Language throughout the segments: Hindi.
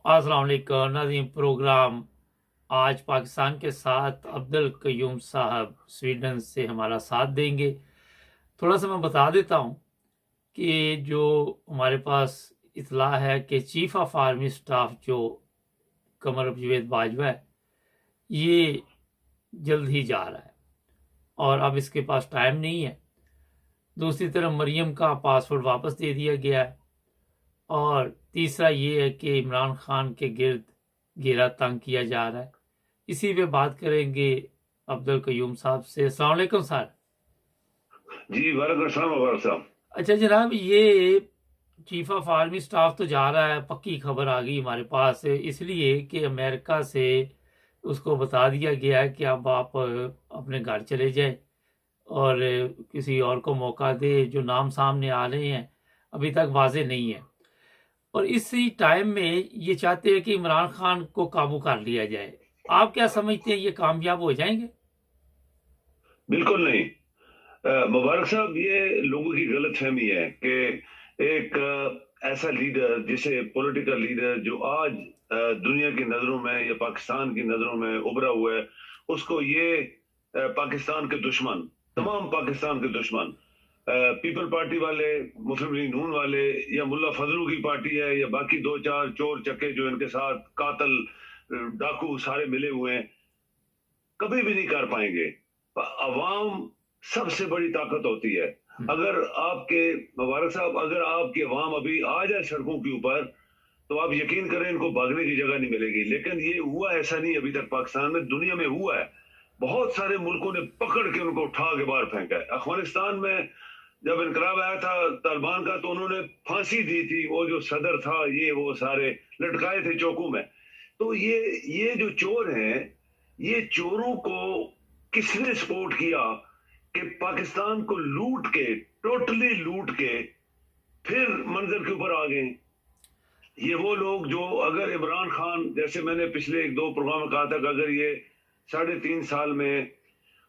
अस्सलाम वालेकुम नाज़रीन। प्रोग्राम आज पाकिस्तान के साथ अब्दुल कयूम साहब स्वीडन से हमारा साथ देंगे। थोड़ा सा मैं बता देता हूँ कि जो हमारे पास इतला है कि चीफ ऑफ आर्मी स्टाफ जो कमर जावेद बाजवा है, ये जल्द ही जा रहा है और अब इसके पास टाइम नहीं है। दूसरी तरफ मरियम का पासपोर्ट वापस दे दिया गया है और तीसरा ये है कि इमरान खान के गिर्द घेरा तंग किया जा रहा है। इसी पे बात करेंगे अब्दुल कयूम साहब से। अस्सलाम वालेकुम सर। जी वालेकुम अस्सलाम वबारक साहब। अच्छा जनाब, ये चीफ ऑफ आर्मी स्टाफ तो जा रहा है, पक्की खबर आ गई हमारे पास, इसलिए कि अमेरिका से उसको बता दिया गया है कि अब आप अपने घर चले जाए और किसी और को मौका दे। जो नाम सामने आ रहे हैं अभी तक वाजे नहीं है और इसी टाइम में ये चाहते हैं कि इमरान खान को काबू कर लिया जाए। आप क्या समझते हैं, ये कामयाब हो जाएंगे? बिल्कुल नहीं। मुबारक साहब, ये लोगों की गलत फहमी है कि एक ऐसा लीडर, जिसे पॉलिटिकल लीडर जो आज दुनिया की नजरों में या पाकिस्तान की नजरों में उभरा हुआ है, उसको ये पाकिस्तान के दुश्मन, तमाम पाकिस्तान के दुश्मन, पीपल पार्टी वाले, मुस्लिम लीग नून वाले, या मुल्ला फजलू की पार्टी है, या बाकी दो चार चोर चक्के जो इनके साथ कातल डाकू सारे मिले हुए हैं, कभी भी नहीं कर पाएंगे। अवाम सबसे बड़ी ताकत होती है। अगर आपके मुबारक साहब, अगर आपके अवाम अभी आ जाए सड़कों के ऊपर, तो आप यकीन करें इनको भागने की जगह नहीं मिलेगी। लेकिन ये हुआ ऐसा नहीं अभी तक पाकिस्तान में, दुनिया में हुआ है। बहुत सारे मुल्कों ने पकड़ के उनको उठा के बाहर फेंका है। अफगानिस्तान में जब इनकलाब आया था तालिबान का, तो उन्होंने फांसी दी थी, वो जो सदर था, ये वो सारे लटकाए थे चौकों में। तो ये जो चोर हैं, ये चोरों को किसने सपोर्ट किया कि पाकिस्तान को लूट के, टोटली लूट के फिर मंजर के ऊपर आ गए। ये वो लोग जो, अगर इमरान खान, जैसे मैंने पिछले एक दो प्रोग्राम में कहा था कि अगर ये 3.5 साल में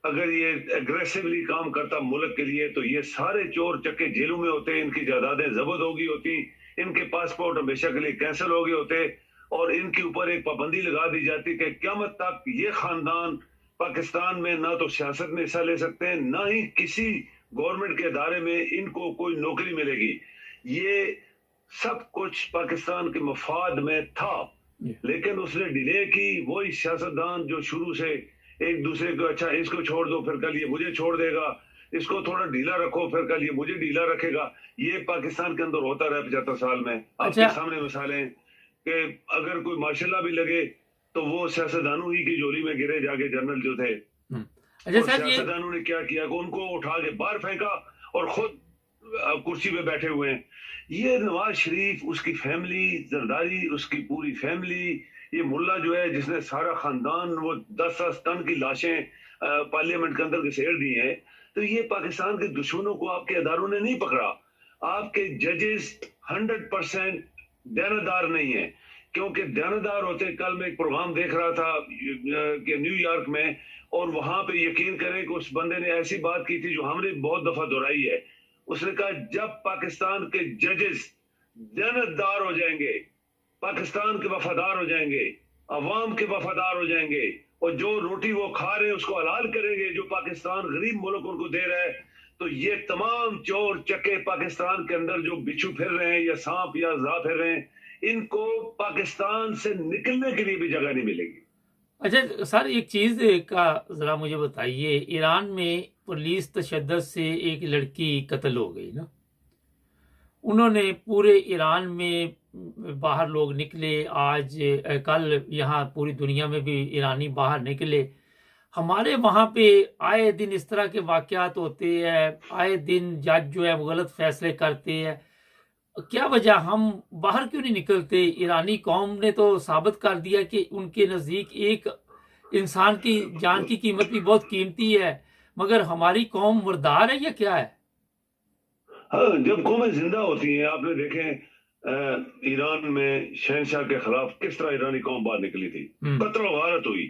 अगर ये एग्रेसिवली काम करता मुल्क के लिए, तो ये सारे चोर चक्के जेलों में होते, इनकी जायदादें जब्त हो गई होती, इनके पासपोर्ट हमेशा के लिए कैंसिल हो गए होते और इनके ऊपर एक पाबंदी लगा दी जाती कि क़यामत तक ये खानदान पाकिस्तान में ना तो सियासत में हिस्सा ले सकते हैं, ना ही किसी गवर्नमेंट के इदारे में इनको कोई नौकरी मिलेगी। ये सब कुछ पाकिस्तान के मफाद में था, लेकिन उसने डिले की। वही सियासतदान जो शुरू से एक दूसरे को, अच्छा इसको छोड़ दो, फिर कल ये मुझे छोड़ देगा, इसको थोड़ा ढीला रखो, फिर कल ये मुझे ढीला रखेगा। ये पाकिस्तान के अंदर होता रहा 75 साल में। अच्छा। आपके सामने मिसालें कि अगर कोई मार्शल भी लगे तो वो सियासतदानों ही की झोली में गिरे जाके, जनरल जो थे। अच्छा और सर, ये सियासतदानों ने क्या किया कि उनको उठा के बाहर फेंका और खुद कुर्सी पे बैठे हुए हैं। ये नवाज शरीफ, उसकी फैमिली, जरदारी, उसकी पूरी फैमिली, ये मुल्ला जो है जिसने सारा खानदान, वो 10-10 टन की लाशें पार्लियामेंट के अंदर घसेड़ दी हैं। तो ये पाकिस्तान के दुश्मनों को आपके अदारों ने नहीं पकड़ा। आपके जजेस 100% दयानतदार नहीं है, क्योंकि दयानतदार होते, कल मैं एक प्रोग्राम देख रहा था कि न्यूयॉर्क में, और वहां पे यकीन करें कि उस बंदे ने ऐसी बात की थी जो हमने बहुत दफा दोहराई है। उसने कहा जब पाकिस्तान के जजेस दयानतदार हो जाएंगे, पाकिस्तान के वफादार हो जाएंगे, अवाम के वफादार हो जाएंगे, और जो रोटी वो खा रहे हैं उसको हलाल करेंगे जो पाकिस्तान गरीब मुल्क उनको दे रहा है, तो ये तमाम चोर चक्के पाकिस्तान के अंदर जो बिच्छू फिर रहे हैं या सांप या जा फिर रहे हैं, इनको पाकिस्तान से निकलने के लिए भी जगह नहीं मिलेगी। अच्छा सर, एक चीज का जरा मुझे बताइए। ईरान में पुलिस तशद्दुद से एक लड़की कत्ल हो गई ना, उन्होंने पूरे ईरान में बाहर लोग निकले। आज कल यहाँ पूरी दुनिया में भी ईरानी बाहर निकले। हमारे वहाँ पे आए दिन इस तरह के वाकयात होते हैं, आए दिन जज जो है वो गलत फैसले करते हैं। क्या वजह, हम बाहर क्यों नहीं निकलते? ईरानी कौम ने तो साबित कर दिया कि उनके नज़दीक एक इंसान की जान की कीमत भी बहुत कीमती है, मगर हमारी कौम मुर्दार है या क्या है? हाँ, जब कौमें जिंदा होती हैं, आपने देखे ईरान में शहनशाह के खिलाफ किस तरह ईरानी कौम बाहर निकली थी, कत्ल वारत हुई,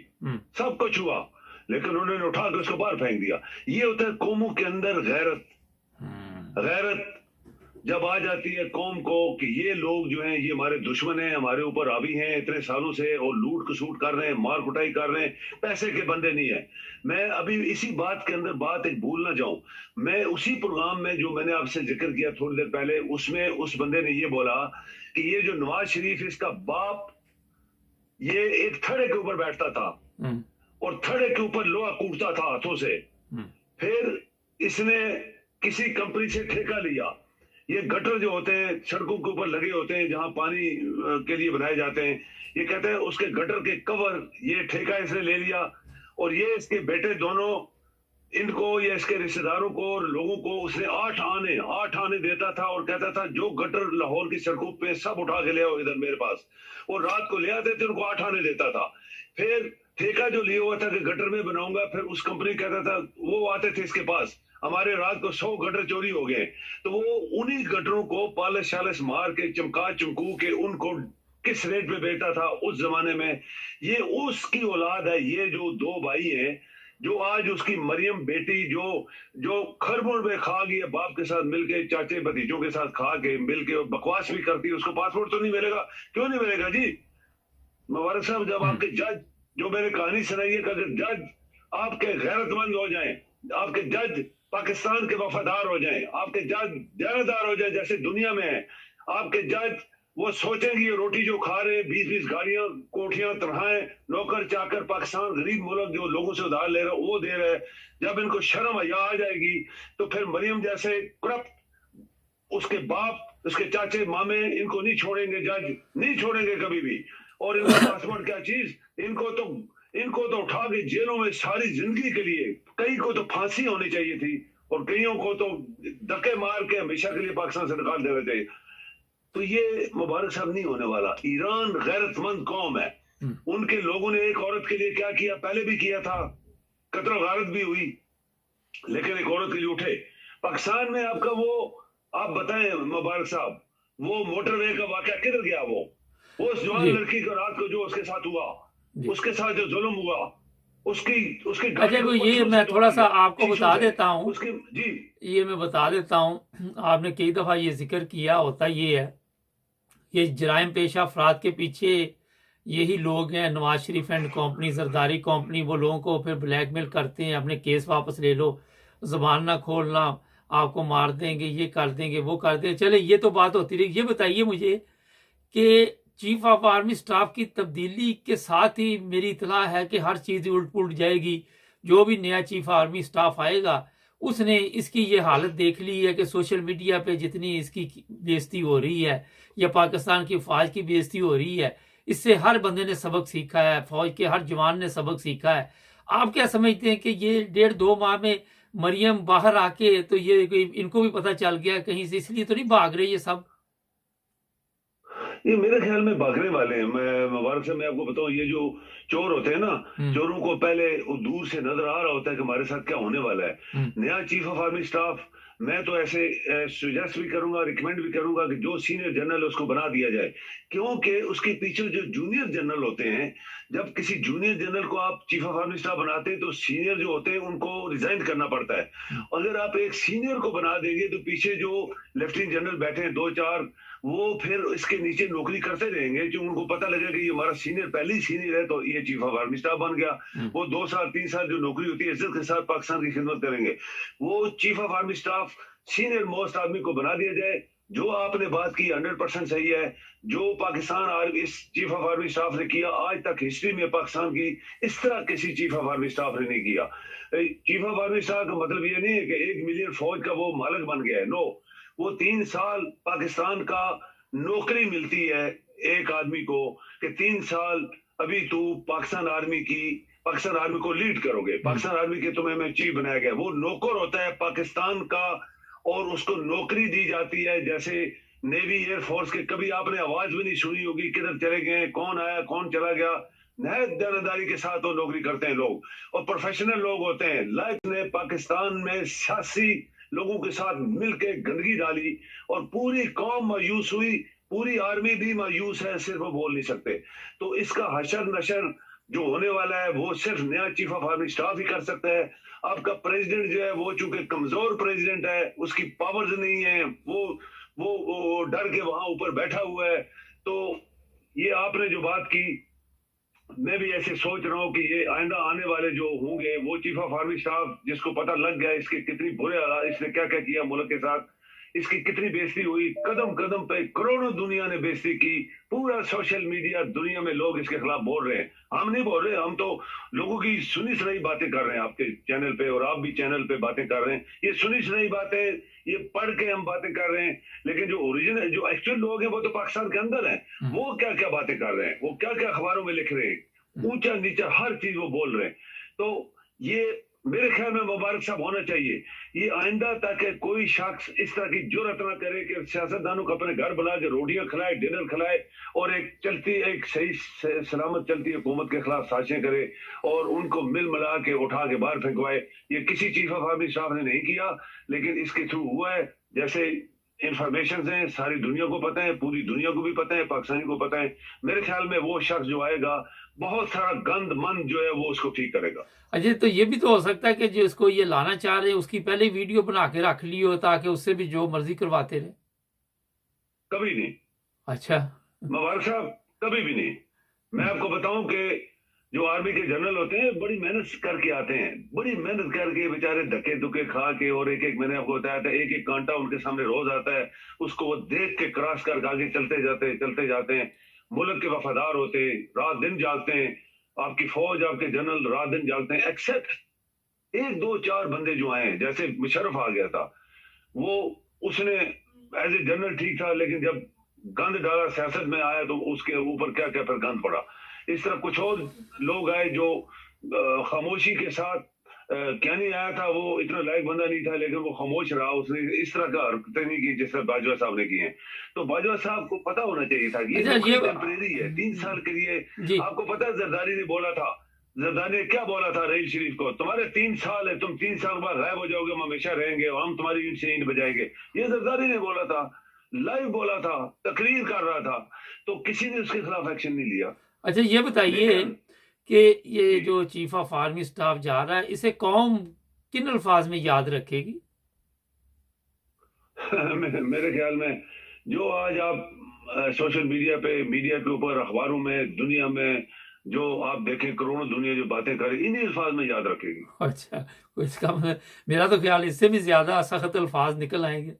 सब कुछ हुआ, लेकिन उन्होंने उठा के उसको बाहर फेंक दिया। ये होता है कौमों के अंदर गैरत। गैरत जब आ जाती है कौम को कि ये लोग जो हैं ये हमारे दुश्मन हैं, हमारे ऊपर हावी हैं इतने सालों से और लूट खसूट कर रहे हैं, मार कुटाई कर रहे हैं, पैसे के बंदे नहीं है। मैं अभी इसी बात के अंदर बात एक भूल ना जाऊं, मैं उसी प्रोग्राम में जो मैंने आपसे जिक्र किया थोड़ी देर पहले, उसमें उस बंदे ने ये बोला कि ये जो नवाज शरीफ इसका बाप ये एक थड़े के ऊपर बैठता था और थड़े के ऊपर लोहा कूटता था हाथों से, फिर इसने किसी कंपनी से ठेका लिया। ये गटर जो होते हैं सड़कों के ऊपर लगे होते हैं जहां पानी के लिए बनाए जाते हैं, ये कहते हैं उसके गटर के कवर ये ठेका इसने ले लिया और ये इसके बेटे दोनों इनको या इसके रिश्तेदारों को और लोगों को उसने 8 आने देता था और कहता था जो गटर लाहौर की सड़कों पे सब उठा के ले आओ इधर मेरे पास, और रात को ले आते थे, उनको 8 आने देता था। फिर ठेका जो लिया हुआ था कि गटर में बनाऊंगा, फिर उस कंपनी कहता था, वो आते थे इसके पास, हमारे रात को 100 गटर चोरी हो गए, तो वो उन्हीं गटरों को पालिश शालिश मार के चमका चमकू के उनको किस रेट पे बेचता था उस जमाने में। ये उसकी औलाद है, ये जो 2 भाई हैं जो आज उसकी मरियम बेटी जो खरबों में खा गई है बाप के साथ मिलके, चाचे भतीजों के साथ खा के मिलके और बकवास भी करती है, उसको पासपोर्ट तो नहीं मिलेगा। क्यों नहीं मिलेगा जी? मुबारक साहब, जब आपके जज, जो मैंने कहानी सुनाई है, अगर जज आपके गैरतमंद हो जाएं, आपके जज पाकिस्तान के वफादार हो जाएं, आपके जज देनदार हो जाए जैसे दुनिया में है, आपके जज वो सोचेंगे ये रोटी जो खा रहे हैं 20-20 गाड़ियां कोठियां तनहाएं नौकर चाकर, पाकिस्तान गरीब मुल्क जो लोगों से उधार ले रहा है वो दे रहे हैं, जब इनको शर्म हया आ जाएगी तो फिर मरियम जैसे करप्ट उसके बाप, उसके चाचे मामे इनको नहीं छोड़ेंगे, जज नहीं छोड़ेंगे कभी भी। और इनका पासपोर्ट क्या चीज, इनको तो उठा के जेलों में सारी जिंदगी के लिए, कई को तो फांसी होनी चाहिए थी और कईयों को तो धक्के मार के हमेशा के लिए पाकिस्तान से निकाल देना चाहिए। तो ये मुबारक साहब नहीं होने वाला। ईरान गैरतमंद कौम है, उनके लोगों ने एक औरत के लिए क्या किया, पहले भी किया था, कत्ल गारत भी हुई, लेकिन एक औरत के लिए उठे। पाकिस्तान में आपका वो, आप बताएं मुबारक साहब, वो मोटरवे का वाकया किधर गया? वो उस जवान लड़की को रात को जो उसके साथ हुआ, उसके साथ जो जुल्म हुआ, उसकी अच्छा, तो ये मैं थोड़ा सा आपको बता देता हूँ, उसके जी ये मैं बता देता हूँ, आपने कई दफा ये जिक्र किया, होता ये है, ये जराइम पेशा अफराद के पीछे यही लोग हैं, Nawaz Sharif and company, Zardari company, वो लोगों को फिर ब्लैकमेल करते हैं, अपने केस वापस ले लो, जबान ना खोलना, आपको मार देंगे, ये कर देंगे, वो कर देंगे। चले, ये तो बात होती रही। ये बताइए मुझे कि चीफ ऑफ आर्मी स्टाफ की तब्दीली के साथ ही मेरी इतला है कि हर चीज़ उलट पुलट जाएगी। जो भी नया चीफ आर्मी स्टाफ आएगा उसने इसकी ये हालत देख ली है कि सोशल मीडिया पे जितनी इसकी बेइज्जती हो रही है या पाकिस्तान की फौज की बेइज्जती हो रही है, इससे हर बंदे ने सबक सीखा है, फौज के हर जवान ने सबक सीखा है। आप क्या समझते हैं कि ये 1.5-2 माह में मरियम बाहर आके तो ये इनको भी पता चल गया कहीं से, इसलिए तो नहीं भाग रहे ये सब? ये मेरे ख्याल में भागने वाले हैं। मैं मुबारक से मैं आपको बताऊं, ये जो चोर होते हैं ना, चोरों को पहले वो दूर से नजर आ रहा होता है कि हमारे साथ क्या होने वाला है। नया चीफ ऑफ आर्मी स्टाफ, मैं तो ऐसे सुजेस्ट भी करूंगा, रिकमेंड भी करूंगा कि जो सीनियर जनरल उसको बना दिया जाए, क्योंकि उसके पीछे जो जूनियर जनरल होते हैं, जब किसी जूनियर जनरल को आप चीफ ऑफ आर्मी स्टाफ बनाते हैं तो सीनियर जो होते हैं उनको रिजाइन करना पड़ता है। अगर आप एक सीनियर को बना देंगे तो पीछे जो लेफ्टिनेंट जनरल बैठे हैं 2-4, वो फिर इसके नीचे नौकरी करते रहेंगे, जो उनको पता लगेगा कि ये हमारा सीनियर पहले ही सीनियर है तो ये चीफ ऑफ आर्मी स्टाफ बन गया। वो 2 साल 3 साल जो नौकरी होती है इज्जत के साथ पाकिस्तान की खिदमत करेंगे। वो chief of army staff senior most आदमी को बना दिया जाए। जो आपने बात की 100% सही है। जो पाकिस्तान इस चीफ ऑफ आर्मी स्टाफ ने किया, आज तक हिस्ट्री में पाकिस्तान की इस तरह किसी चीफ ऑफ आर्मी स्टाफ ने नहीं किया। चीफ ऑफ आर्मी स्टाफ का मतलब ये नहीं है कि 1 मिलियन फौज का वो मालिक बन गया है, नो। वो 3 साल पाकिस्तान का नौकरी मिलती है एक आदमी को कि 3 साल अभी तू पाकिस्तान आर्मी को लीड करोगे, पाकिस्तान आर्मी के तुम्हें में चीफ बनाया गया। वो नौकर होता है पाकिस्तान का और उसको नौकरी दी जाती है जैसे नेवी एयरफोर्स के। कभी आपने आवाज भी नहीं सुनी होगी किधर चले गए, कौन आया कौन चला गया। नहायत देनदारी के साथ वो नौकरी करते हैं लोग और प्रोफेशनल लोग होते हैं। लाइफ ने पाकिस्तान में सियासी लोगों के साथ मिलकर गंदगी डाली और पूरी कौम मायूस हुई, पूरी आर्मी भी मायूस है, सिर्फ वो बोल नहीं सकते। तो इसका हशर नशर जो होने वाला है वो सिर्फ नया चीफ ऑफ आर्मी स्टाफ ही कर सकता है। आपका प्रेसिडेंट जो है वो चूंकि कमजोर प्रेसिडेंट है, उसकी पावर्स नहीं है, वो वो डर के वहां ऊपर बैठा हुआ है। तो ये आपने जो बात की, मैं भी ऐसे सोच रहा हूँ कि ये आइंदा आने वाले जो होंगे वो चीफ ऑफ आर्मी स्टाफ, जिसको पता लग गया इसके कितनी बुरे हालात, इसने क्या क्या किया मुल्क के साथ, इसकी कितनी बेइज्जती हुई, कदम कदम पे करोड़ों दुनिया ने बेइज्जती की, पूरा सोशल मीडिया दुनिया में लोग इसके खिलाफ बोल रहे हैं। हम नहीं बोल रहे, हम तो लोगों की सुनी सुनाई बातें कर रहे हैं आपके चैनल पे, और आप भी चैनल पे बातें कर रहे हैं। ये सुनी सुनाई बातें, ये पढ़ के हम बातें कर रहे हैं, लेकिन जो ओरिजिनल जो एक्चुअल लोग हैं वो तो पाकिस्तान के अंदर हैं। वो क्या क्या बातें कर रहे हैं, वो क्या क्या अखबारों में लिख रहे हैं, ऊंचा नीचा हर चीज वो बोल रहे हैं। तो ये मेरे ख्याल में मुबारक साहब होना चाहिए ये आइंदा, ताकि कोई शख्स इस तरह की जुर्रत ना करे कि सियासतदानों को अपने घर बुला के रोटियां खिलाए, डिनर खिलाए, और एक सही सलामत चलती हुकूमत के खिलाफ साजिशें करे और उनको मिल मिला के उठा के बाहर फेंकवाए। ये किसी चीफ ऑफ आर्मी स्टाफ ने नहीं किया, लेकिन इसके थ्रू हुआ है। जैसे इंफॉर्मेशन हैं, सारी दुनिया को पता है, पूरी दुनिया को भी पता है, पाकिस्तानी को पता है। मेरे ख्याल में वो शख्स जो आएगा, बहुत सारा गंद मन जो है वो उसको ठीक करेगा। अजय, तो ये भी तो हो सकता है कि जिसको ये लाना चाह रहे हैं उसकी पहले वीडियो बना के रख ली हो, ताकि उससे भी जो मर्जी करवाते रहे। कभी नहीं। अच्छा। मुबारक साहब, कभी भी नहीं। मैं आपको बताऊं कि जो आर्मी के जनरल होते हैं बड़ी मेहनत करके आते हैं, बड़ी मेहनत करके बेचारे धक्के धुके खा के, और एक एक, मैंने आपको बताया था, एक एक कांटा उनके सामने रोज आता है, उसको वो देख के क्रॉस कर आगे चलते जाते हैं। मुल्क के वफादार होते हैं, रात दिन जागते हैं, आपकी फौज, आपके जनरल रात दिन जागते हैं, एक्सेप्ट एक दो चार बंदे जो आए हैं, जैसे मुशर्रफ आ गया था, वो उसने एज ए जनरल ठीक था, लेकिन जब गंद डाला सियासत में आया तो उसके ऊपर क्या क्या फिर गंद पड़ा। इस तरह कुछ और लोग आए जो खामोशी के साथ, क्या नहीं आया था, वो इतना लायक बंदा नहीं था, लेकिन वो खामोश रहा, उसने इस तरह का हरकतें नहीं की जिस तरह बाजवा साहब ने की हैं। तो बाजवा साहब को पता होना चाहिए था कि ये टेम्परेरी है, 3 साल के लिए। आपको पता है जरदारी ने बोला था, जरदारी ने क्या बोला था रहील शरीफ को, तुम्हारे 3 साल है, तुम 3 साल बाद गायब हो जाओगे, हम हमेशा रहेंगे, हम तुम्हारी ईंट से ईंट बजाएंगे। ये जरदारी ने बोला था, लाइव बोला था, तकरीर कर रहा था, तो किसी ने उसके खिलाफ एक्शन नहीं लिया। अच्छा, ये बताइए कि ये जो चीफ ऑफ आर्मी स्टाफ जा रहा है, इसे कौम किन अल्फाज में याद रखेगी? मेरे ख्याल में जो आज आप सोशल मीडिया पे, मीडिया के ऊपर, अखबारों में, दुनिया में जो आप देखें, करोड़ों दुनिया जो बातें करे, इन्हीं अल्फाज में याद रखेगी। अच्छा, इसका मतलब मेरा तो ख्याल इससे भी ज्यादा सख्त अल्फाज निकल आएंगे।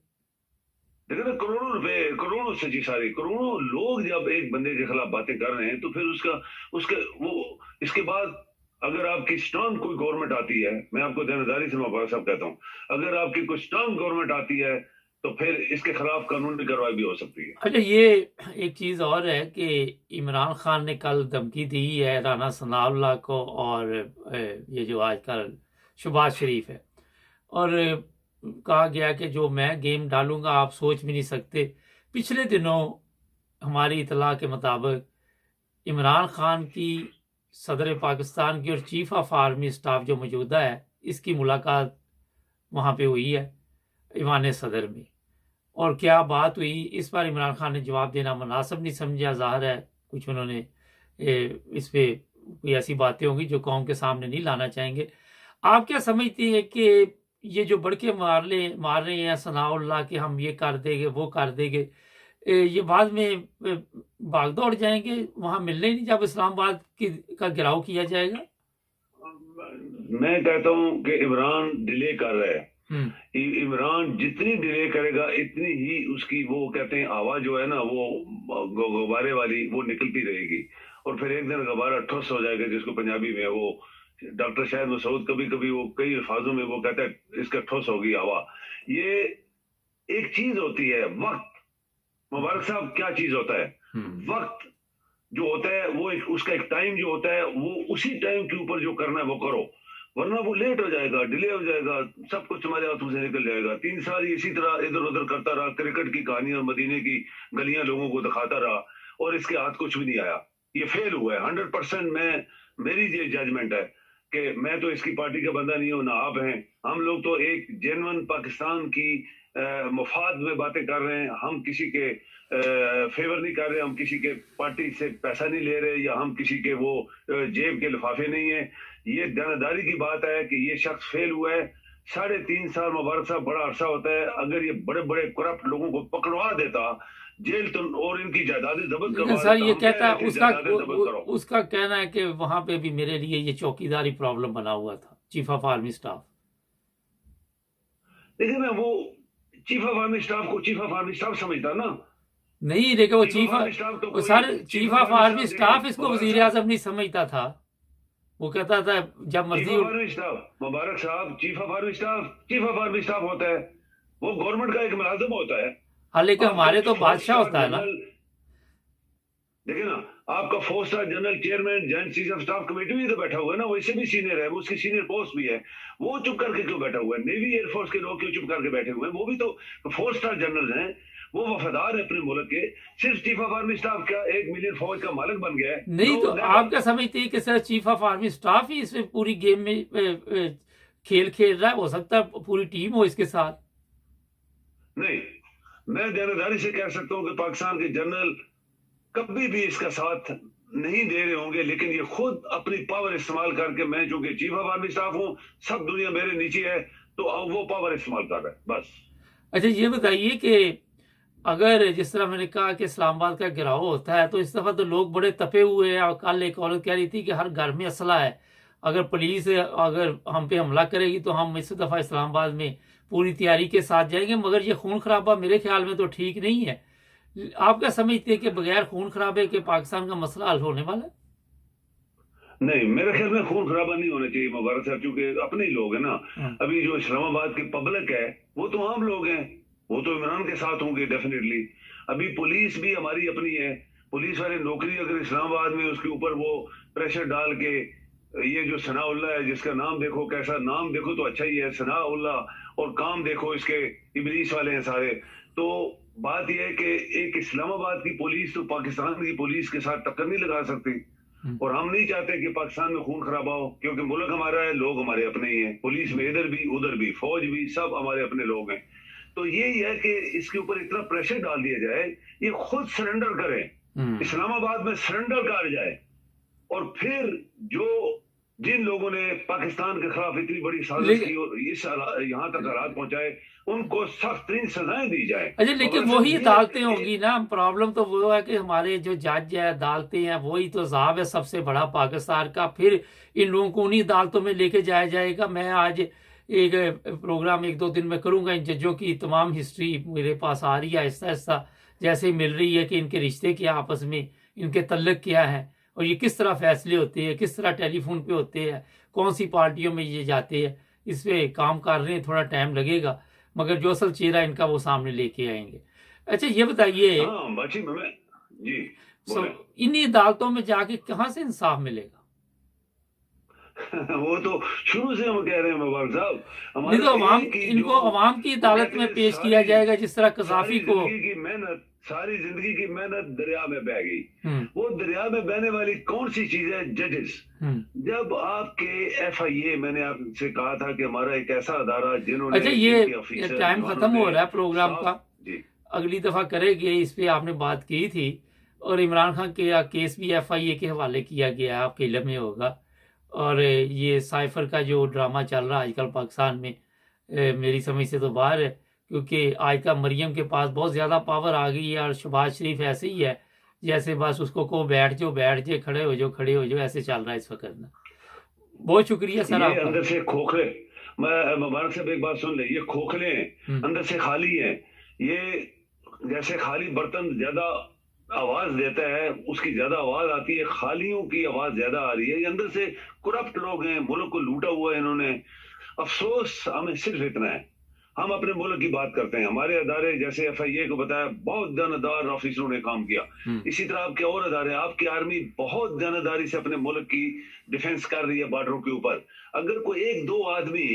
देखो ना, करोड़ों रुपए, करोड़ों सच्ची सारी, करोड़ों लोग जब एक बंदे के खिलाफ बातें कर रहे हैं, तो फिर उसके वो इसके बाद अगर आपकी स्ट्रांग कोई गवर्नमेंट आती है, मैं आपको देनदारी से मुबारक साहब कहता हूँ, अगर आपकी कोई स्ट्रांग गवर्नमेंट आती है तो फिर इसके खिलाफ कानूनी कार्रवाई भी हो सकती है। अच्छा, ये एक चीज और है कि इमरान खान ने कल धमकी दी है राना सनाउल्लाह को, और ये जो आजकल शहबाज शरीफ है, और कहा गया कि जो मैं गेम डालूंगा आप सोच भी नहीं सकते। पिछले दिनों हमारी इतला के मुताबिक इमरान खान की सदर पाकिस्तान की और चीफ ऑफ आर्मी स्टाफ जो मौजूदा है, इसकी मुलाकात वहाँ पे हुई है ईवान सदर में। और क्या बात हुई इस बार इमरान खान ने जवाब देना मुनासिब नहीं समझा। ज़ाहिर है कुछ उन्होंने इस पे कोई ऐसी बातें होंगी जो कौम के सामने नहीं लाना चाहेंगे। आप क्या समझती हैं कि ये जो बड़के मार रहे हैं सनाउल्लाह कि हम ये कर देंगे वो कर देंगे, ये बाद में भाग दौड़ जाएंगे, वहां मिलने नहीं जब इस्लामाबाद का घेराव किया जाएगा? मैं कहता हूं कि इमरान डिले कर रहा है। इमरान जितनी डिले करेगा इतनी ही उसकी, वो कहते हैं आवाज जो है ना, वो गुब्बारे वाली, वो निकलती रहेगी, और फिर एक दिन गुब्बारा ठुस हो जाएगा, जिसको पंजाबी में वो डॉक्टर शाहिद मसूद कभी कभी वो कई अल्फाजों में वो कहता है इसका ठुस होगी हवा। ये एक चीज होती है वक्त। मुबारक साहब, क्या चीज होता है वक्त जो होता है, वो उसका एक टाइम जो होता है, वो उसी टाइम के ऊपर जो करना है वो करो, वरना वो लेट हो जाएगा, डिले हो जाएगा, सब कुछ तुम्हारे हाथों से निकल जाएगा। 3 साल इसी तरह इधर उधर करता रहा, क्रिकेट की कहानी और मदीने की गलियां लोगों को दिखाता रहा, और इसके हाथ कुछ भी नहीं आया। ये फेल हुआ है 100%। मेरी ये जजमेंट है कि मैं तो इसकी पार्टी का बंदा नहीं हूं, ना आप हैं। हम लोग तो एक जेन्युइन पाकिस्तान की मुफाद में बातें कर रहे हैं। हम किसी के फेवर नहीं कर रहे, हम किसी के पार्टी से पैसा नहीं ले रहे, या हम किसी के वो जेब के लिफाफे नहीं है। ये दानादारी की बात है कि ये शख्स फेल हुआ है, 3.5 साल मुबारक साहब बड़ा अरसा होता है। अगर ये बड़े बड़े करप्ट लोगों को पकड़वा देता, जेल तो और इनकी जायदादें जब्त लेकिन करवा सर देता, ये हम कह कहता रहे थे उसका जायदादें जब्त करो। उसका कहना है कि वहां पे भी मेरे लिए ये चौकीदारी प्रॉब्लम बना हुआ था, चीफ ऑफ आर्मी स्टाफ। लेकिन मैं वो चीफ ऑफ आर्मी स्टाफ को चीफ ऑफ आर्मी स्टाफ समझता ना। नहीं, लेकिन वो चीफ ऑफ आर्मी स्टाफ तो कोई sir chief chief of of army army staff staff देखें इसको मुबारक वजीर साहब, आजम नहीं समझता था। वो कहता था जब चीफ मर्जी ऑफ आर्मी स्टाफ मुबारक साहब, चीफ ऑफ आर्मी स्टाफ होता है, वो गवर्नमेंट का एक मुलाजिम होता है। हाँ, लेकिन आपका हमारे तो 4 बादशाह स्टार होता है ना। जनरल, देखिए ना, आपका 4 star general chairman joint chief of staff committee भी तो बैठा हुआ है ना, वो इससे भी सीनियर है, वो उसकी सीनियर पोस्ट भी है। वो चुप करके क्यों बैठा हुआ है? नेवी एयरफोर्स के लोग क्यों चुप करके बैठे हुए हैं? वो भी तो 4 स्टार जनरल हैं, वो वफादार है अपने मुल्क के। सिर्फ चीफ ऑफ आर्मी स्टाफ क्या 1 मिलियन फौज का मालिक बन गया है? नहीं, तो No, आप क्या समझते हैं कि sir chief of army staff ही इसमें पूरी गेम में खेल खेल रहा है? हो सकता है पूरी टीम हो इसके साथ। नहीं, मैं जानदारी से कह सकता हूं कि पाकिस्तान के जनरल कभी भी इसका साथ नहीं दे रहे होंगे, लेकिन ये खुद अपनी पावर इस्तेमाल करके, मैं चूंकि चीफ ऑफ आर्मी स्टाफ हूं, सब दुनिया मेरे नीचे है, तो अब वो पावर इस्तेमाल कर रहा है बस। अच्छा, ये बताइए कि अगर जिस तरह मैंने कहा कि इस्लामाबाद का गिराव होता है, तो इस दफा तो लोग बड़े तपे हुए हैं। और कल एक औरत कह रही थी कि हर घर में असला है, अगर पुलिस अगर हम पे हमला करेगी तो हम इस दफा इस्लामाबाद में पूरी तैयारी के साथ जाएंगे। मगर ये खून खराबा मेरे ख्याल में तो ठीक नहीं है। आप क्या समझते हैं कि बगैर खून खराबे के पाकिस्तान का मसला हल होने वाला है? नहीं, मेरे ख्याल में खून खराबा नहीं होना चाहिए मुबारक साहब, क्योंकि अपने ही लोग हैं ना। अभी जो इस्लामाबाद की पब्लिक है वो तो आम लोग हैं, वो तो इमरान के साथ होंगे डेफिनेटली। अभी पुलिस भी हमारी अपनी है, पुलिस वाले नौकरी अगर इस्लामाबाद में उसके ऊपर वो प्रेशर डाल के, ये जो सनाउल्लाह है, जिसका नाम देखो, कैसा नाम देखो तो अच्छा ही है सनाउल्लाह, और काम देखो इसके इबलीस वाले हैं सारे। तो बात यह है कि एक इस्लामाबाद की पुलिस तो पाकिस्तान की पुलिस के साथ टक्कर नहीं लगा सकती, और हम नहीं चाहते कि पाकिस्तान में खून खराबा हो, क्योंकि मुल्क हमारा है, लोग हमारे अपने ही हैं, पुलिस में इधर भी उधर भी, फौज भी, सब हमारे अपने लोग हैं। तो यही है कि इसके ऊपर इतना प्रेशर डाल दिया जाए, ये खुद सरेंडर करें, इस्लामाबाद में सरेंडर कर जाए, और फिर जो जिन लोगों ने पाकिस्तान के खिलाफ इतनी बड़ी साजिश की और इस यहाँ तक हालात पहुंचाए, उनको सख्त तरीन सजाएं दी जाए। अच्छा, लेकिन वही अदालतें होंगी ना। प्रॉब्लम तो वो है कि हमारे जो जज है, अदालतें हैं, वही तो साहब है सबसे बड़ा पाकिस्तान का। फिर इन लोगों को उन्हीं अदालतों में लेके जाया जाएगा। मैं आज एक प्रोग्राम 1-2 दिन में करूंगा, इन जजों की तमाम हिस्ट्री मेरे पास आ रही है आहिस्ता आहिस्ता, जैसे ही मिल रही है कि इनके रिश्ते क्या आपस में, इनके तल्लक क्या है, और ये किस तरह फैसले होते हैं, किस तरह टेलीफोन पे होते हैं, कौन सी पार्टियों में ये जाते हैं। इस पे काम कर रहे हैं, थोड़ा टाइम लगेगा, मगर जो असल चेहरा इनका वो सामने लेके आएंगे। अच्छा, ये बताइए, जी इन्हीं अदालतों में जाके कहाँ से इंसाफ मिलेगा? वो तो शुरू से हम कह रहे हैं मुबारक साहब, नहीं तो इनको अवाम की अदालत में पेश किया जाएगा, जिस तरह कजाफी को सारी जिंदगी की मेहनत दरिया में बह गई। वो दरिया में बहने वाली कौन सी चीज है? जजेस। जब आपके FIA, मैंने आपसे कहा था कि हमारा एक ऐसा अदारा जिन्होंने, अच्छा, ये टाइम खत्म हो रहा है प्रोग्राम का, अगली दफा करेंगे। इस पे आपने बात की थी, और इमरान खान के केस भी FIA के हवाले किया गया है, आपके इल्म में होगा। और ये साइफर का जो ड्रामा चल रहा है आजकल पाकिस्तान में, मेरी समझ से तो बाहर है, क्योंकि आज का मरियम के पास बहुत ज़्यादा पावर आ गई है, और शहबाज शरीफ ऐसे ही है जैसे बस उसको को बैठ जाओ, खड़े हो जाओ, ऐसे चल रहा है इस वक्त ना। बहुत शुक्रिया सर आपका। अंदर से खोखले, मैं मुबारक साहब एक बात सुन ले, ये खोखले हैं, अंदर से खाली हैं। ये जैसे खाली बर्तन ज्यादा आवाज देता है, उसकी ज्यादा आवाज आती है, खालियों की आवाज ज्यादा आ रही है। ये अंदर से करप्ट लोग हैं, मुल्क को लूटा हुआ है इन्होंने। अफसोस हमें सिर्फ इतना है, हम अपने मुल्क की बात करते हैं, हमारे अदारे जैसे FIA को बताया बहुत जानदार ऑफिसरों ने काम किया, इसी तरह आपके और अदारे, आपकी आर्मी बहुत जानदारी से अपने मुल्क की डिफेंस कर रही है बॉर्डरों के ऊपर। अगर कोई 1-2 आदमी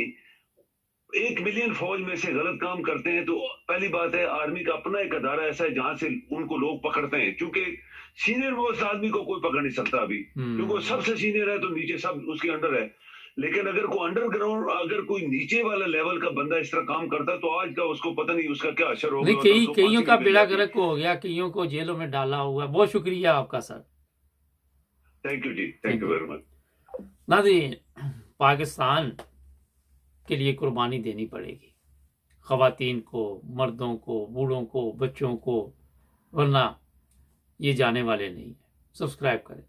1 मिलियन फौज में से गलत काम करते हैं, तो पहली बात है आर्मी का अपना एक अदारा ऐसा है जहां से उनको लोग पकड़ते हैं, क्योंकि सीनियर मोस्ट आदमी को कोई पकड़ नहीं सकता अभी, क्योंकि वो सबसे सीनियर है तो नीचे सब उसके अंडर है। लेकिन अगर कोई अंडरग्राउंड, अगर कोई नीचे वाला लेवल का बंदा इस तरह काम करता है, तो आज का उसको पता नहीं उसका क्या असर होगा। कईयों का बेड़ा गर्क हो गया, कईयों को जेलों में डाला हुआ है। बहुत शुक्रिया आपका sir. Thank you ji, thank you very much. नाज़रीन, पाकिस्तान के लिए कुर्बानी देनी पड़ेगी, ख़वातीन को, मर्दों को, बूढ़ों को, बच्चों को, वरना ये जाने वाले नहीं हैं। सब्सक्राइब करें।